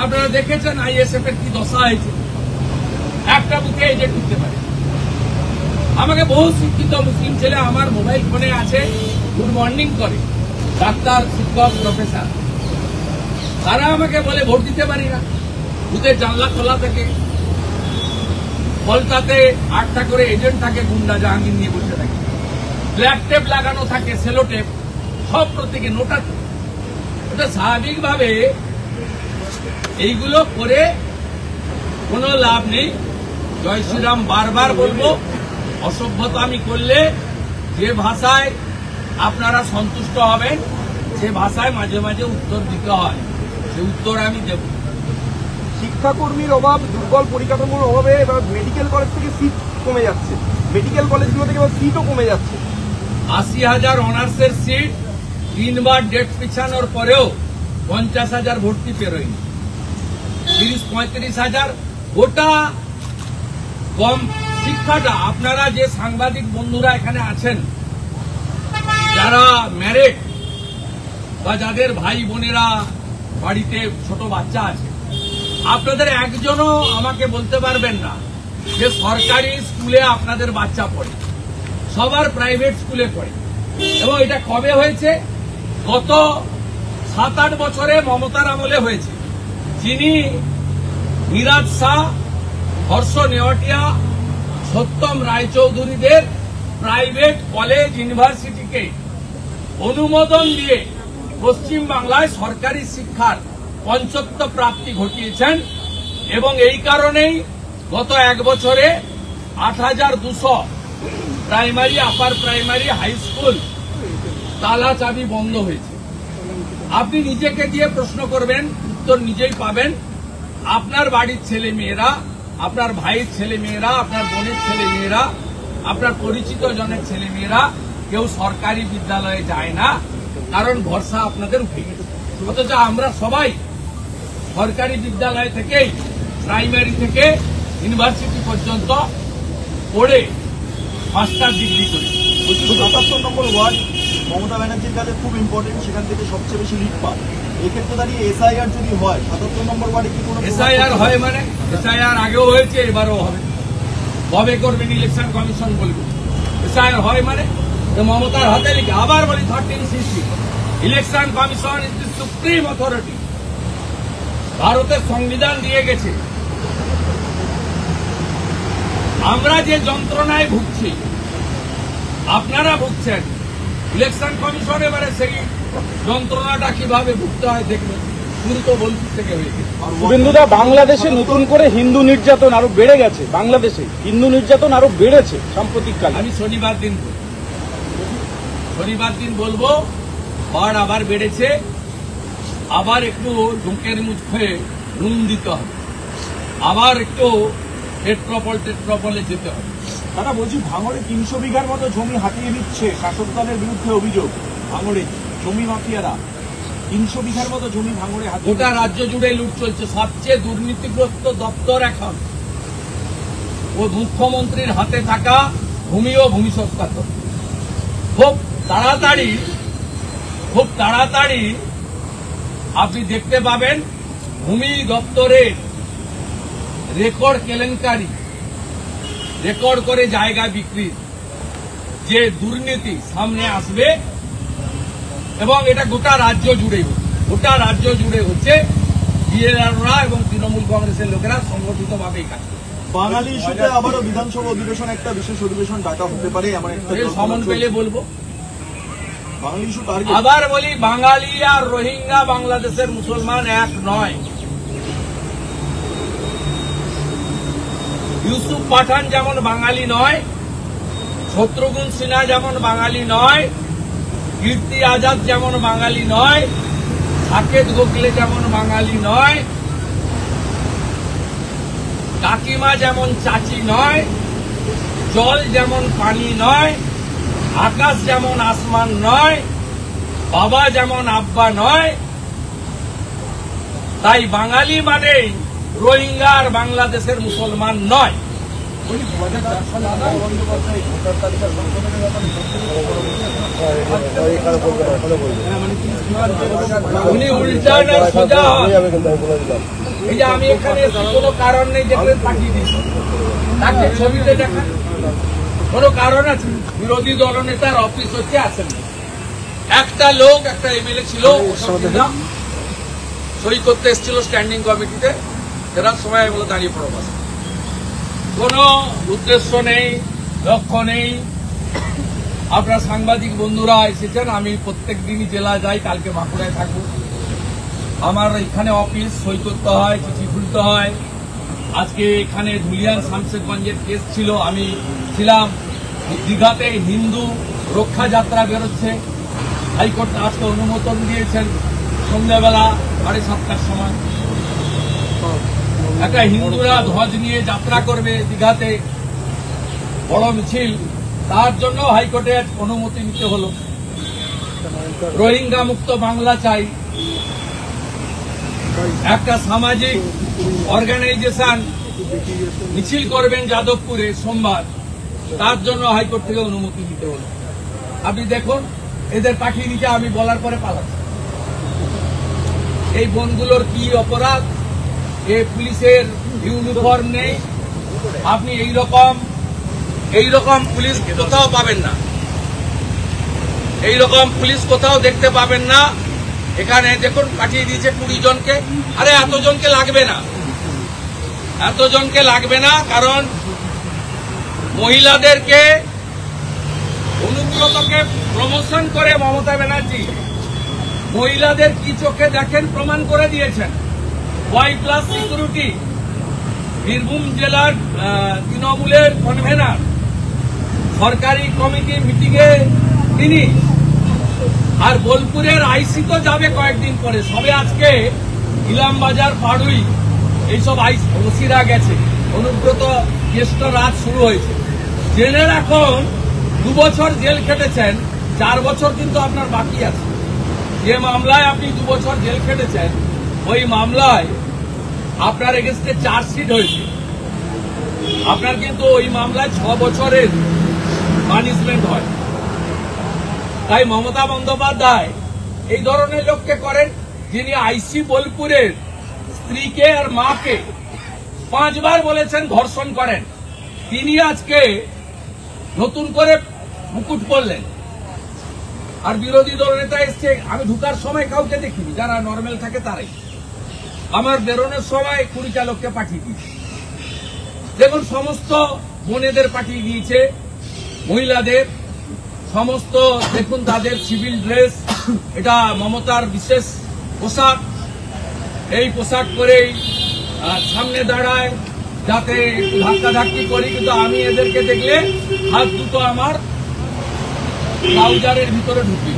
আপনারা দেখেছেন আইএসএফ এর কি দশা হয়েছে, একটা বুথে এজেন্ট ঢুকতে পারে। আমাকে বহু শিক্ষিত মুসলিম ছেলে আমার মোবাইল ফোনে আছে, গুড মর্নিং করে, ডাক্তার, শিক্ষক, প্রফেসর, তারা আমাকে বলে ভোট দিতে পারি না, বুথের জানলা খোলা থাকে, ফলতাতে 8টা করে এজেন্ট থাকে, গুন্ডা জাহাঙ্গীর নিয়ে বসে থাকে, ব্ল্যাক টেপ লাগানো থাকে, সেলো টেপ, সব প্রত্যেকে নোটা। ওটা স্বাভাবিকভাবে এইগুলো করে কোনো লাভ নেই। জয় শ্রীরাম বারবার বলবো, অসভ্যতা আমি করলে যে ভাষায় আপনারা সন্তুষ্ট হবেন, সে ভাষায় মাঝে মাঝে উত্তর দিতে হয়, সে উত্তর আমি দেব। শিক্ষাকর্মীর অভাব, দুর্বল পরিকাঠামোর অভাবে এবার মেডিকেল কলেজ থেকে সিট কমে যাচ্ছে, মেডিকেল কলেজগুলো থেকে এবার সিটও কমে যাচ্ছে। 80,000 অনার্সের সিট 3 বার ডেট পিছানোর পরেও 50,000 ভর্তি পেরোয়নি, 30-35,000। গোটা কম শিক্ষাটা, আপনারা যে সাংবাদিক বন্ধুরা এখানে আছেন, যারা ম্যারেড বা যাদের ভাই বোনেরা বাড়িতে ছোট বাচ্চা আছে, আপনাদের একজনও আমাকে বলতে পারবেন না যে সরকারি স্কুলে আপনাদের বাচ্চা পড়ে, সবার প্রাইভেট স্কুলে পড়ে। এবং এটা কবে হয়েছে? গত 7-8 বছরে মমতার আমলে হয়েছে, যিনি মিরাজ শাহ, হর্ষ নেওয়াটিয়া, সত্যম রায়চৌধুরীদের প্রাইভেট কলেজ ইউনিভার্সিটিকে অনুমোদন দিয়ে পশ্চিম বাংলায় সরকারি শিক্ষার পঞ্চত্ব প্রাপ্তি ঘটিয়েছেন। এবং এই কারণেই গত 1 বছরে 8,200 primary, upper primary, high school তালা চাবি বন্ধ হয়েছে। আপনি নিজেকে দিয়ে প্রশ্ন করবেন, উত্তর নিজেই পাবেন। আপনার বাড়ির ছেলে মেয়েরা, আপনার ভাইয়ের ছেলে মেয়েরা, আপনার বোনের ছেলে মেয়েরা, আপনার পরিচিত জনের ছেলে মেয়েরা কেউ সরকারি বিদ্যালয়ে যায় না, কারণ ভরসা আপনাদের উঠে গেছে। অথচ আমরা সবাই সরকারি বিদ্যালয় থেকেই, প্রাইমারি থেকে ইউনিভার্সিটি পর্যন্ত পড়ে মাস্টার ডিগ্রি করি। 77 নম্বর ওয়ার্ড মমতা ব্যানার্জির কাছে খুব ইম্পর্টেন্ট, সেখান থেকে সবচেয়ে বেশি লিড পায়। এক্ষেত্রে দাঁড়িয়ে এসআইআর যদি হয় 77 নম্বর ওয়ার্ডে কি কোনো এসআইআর হয়? মানে এসআইআর আগেও হয়েছে, এবারও হবে। কবে করবেন ইলেকশন কমিশন বলবে। এসআইআর হয় মানে মমতার হাতে লিখে। আবার বলি 1360, election commission is the supreme authority. ভারতের সংবিধান দিয়ে গেছে। আমরা যে যন্ত্রণায় ভুগছি, আপনারা ভুগছেন, ইলেকশন কমিশন এবারে সেই যন্ত্রণাটা কিভাবে ভুগতে হয় দেখবেন। শুরু তো বলছি থেকে হয়ে গেছে। শুভেন্দুদা, বাংলাদেশে নতুন করে হিন্দু নির্যাতন আরো বেড়ে গেছে, বাংলাদেশে হিন্দু নির্যাতন আরো বেড়েছে সাম্প্রতিককালে। আমি শনিবার দিন বলবো, বাড় আবার বেড়েছে, আবার একটু ঢুকের মুখে নুন দিতে হবে, আবার একটু টেট্রপলে যেতে হবে। তারা বলছি ভাঙড়ে 300 বিঘার মতো জমি হাতিয়ে নিচ্ছে শাসক দলের বিরুদ্ধে অভিযোগ। ভাঙড়ে জমি মাফিয়ারা 300 বিঘার মতো জমি ভাঙড়ে হাতিয়ে। গোটা রাজ্য জুড়ে লুট চলছে। সবচেয়ে দুর্নীতিগ্রস্ত দপ্তর এখন ও মুখ্যমন্ত্রীর হাতে থাকা ভূমি ও ভূমি সংস্কার দপ্তর। খুব তাড়াতাড়ি আপনি দেখতে পাবেন ভূমি দপ্তরের রেকর্ড কেলেঙ্কারি, রেকর্ড করে জায়গা বিক্রির যে দুর্নীতি সামনে আসবে। এবং এটা গোটা রাজ্য জুড়ে হচ্ছে। বিএলআররা এবং তৃণমূল কংগ্রেসের লোকেরা সংগঠিতভাবেই কাজ করে। বাঙালি ইস্যুতে আবারও বিধানসভা অধিবেশন, একটা বিশেষ অধিবেশন ডাকা হতে পারে এমন একটা সমন পেলে বলবো। বাঙালি ইস্যু টার্গেট। আবার বলি, বাঙালি আর রোহিঙ্গা বাংলাদেশের মুসলমান এক নয়। ইউসুফ পাঠান যেমন বাঙালি নয়, শত্রুঘ্ন সিনহা যেমন বাঙালি নয়, কীর্তি আজাদ যেমন বাঙালি নয়, সাকেত গোখলে যেমন বাঙালি নয়, কাকিমা যেমন চাচি নয়, জল যেমন পানি নয়, আকাশ যেমন আসমান নয়, বাবা যেমন আব্বা নয়, তাই বাঙালি মানেই রোহিঙ্গা আর বাংলাদেশের মুসলমান নয়। ওই 2004 সালে মমতা বন্দ্যোপাধ্যায় ভোটার তালিকার সংশোধনের ব্যাপারে উনি উল্টান আর সোজা হন। এই যে আমি এখানে কোনো কারণ নেই দেখলেন পাঠিয়ে দিচ্ছি, তাকে ছবিতে দেখান কোনো কারণ আছে? বিরোধী দলনেতার অফিস হচ্ছে আসেন, একটা লোক একটা এমএলএ ছিল সই করতে এসেছিল স্ট্যান্ডিং কমিটিতে, ফেরার সময় এগুলো দাঁড়িয়ে পড়ো বাস। কোনো উদ্দেশ্য নেই, লক্ষ্য নেই। আপনার সাংবাদিক বন্ধুরা এসেছেন, আমি প্রত্যেক দিনই জেলা যাই, কালকে বাঁকুড়ায় থাকবো। আমার এখানে অফিস, সই করতে হয়, চিঠি খুলতে হয়। আজকে এখানে ধুলিয়ান শামশেরগঞ্জের কেস ছিল, আমি ছিলাম। দীঘাতে হিন্দু রক্ষা যাত্রা বেরোচ্ছে, হাইকোর্ট আজকে অনুমোদন দিয়েছেন সন্ধ্যাবেলা 7:30টার সময়। একটা হিন্দুরা ধ্বজ নিয়ে যাত্রা করবে দীঘাতে, বড় মিছিল, তার জন্য হাইকোর্টে অনুমতি নিতে হলো। রোহিঙ্গা মুক্ত বাংলা চাই, একটা সামাজিক অর্গানাইজেশন মিছিল করবেন যাদবপুরে সোমবার, তার জন্য হাইকোর্ট থেকে অনুমতি নিতে হলো। আপনি দেখুন এদের পাঠিয়ে দিতে, আমি বলার পরে পালাচ্ছি। এই বোনগুলোর কি অপরাধ? এই পুলিশের ইউনিফর্ম নেই, আপনি এইরকম পুলিশ কোথাও পাবেন না, এইরকম পুলিশ কোথাও দেখতে পাবেন না। এখানে দেখুন পাঠিয়ে দিয়েছে 20 জনকে। আরে এতজনকে লাগবে না, কারণ মহিলাদেরকে অনুব্রতকে প্রমোশন করে মমতা ব্যানার্জি মহিলাদের কি চোখে দেখেন প্রমাণ করে দিয়েছেন। Y+ সিকিউরিটি, বীরভূম জেলার তৃণমূলের কনভেনার, সরকারি কমিটি মিটিংয়ে তিনি, আর বোলপুরের আইসি তো যাবে কয়েকদিন পরে। সবে আজকে ইলামবাজার, পাড়ুই এইসব ওসিরা গেছে, অনুব্রত জ্যেষ্ঠ রাত শুরু হয়েছে। জেলের এখন 2 বছর জেল খেটেছেন, 4 বছর কিন্তু আপনার বাকি আছে। যে মামলায় আপনি 2 বছর জেল খেটেছেন, ওই মামলায় আপনার এগেন্স্টে চার্জশিট হয়েছে, আপনার কিন্তু ওই মামলায় 6 বছরের পানিশমেন্ট হয়। তাই মমতা বন্দ্যোপাধ্যায় এই ধরনের লোককে করেন, যিনি আইসি বোলপুরের স্ত্রীকে আর মাকে 5 বার বলেছেন ধর্ষণ করেন, তিনি আজকে নতুন করে মুকুট পরলেন। আর বিরোধী দলনেতা এসছে, আমি ঢুকার সময় কাউকে দেখিনি, যারা নর্মাল থাকে তারাই। আমার বেরোনোর সময় 20টা লোককে পাঠিয়ে দিয়েছে। দেখুন সমস্ত বোনেদের পাঠিয়ে দিয়েছে, মহিলাদের সমস্ত, দেখুন তাদের সিভিল ড্রেস, এটা মমতার বিশেষ পোশাক। এই পোশাক পরেই সামনে দাঁড়ায়, যাতে একটু ধাক্কাধাক্কি করি, কিন্তু আমি এদেরকে দেখলে হাত দুটো আমার ট্রাউজারের ভিতরে ঢুকি।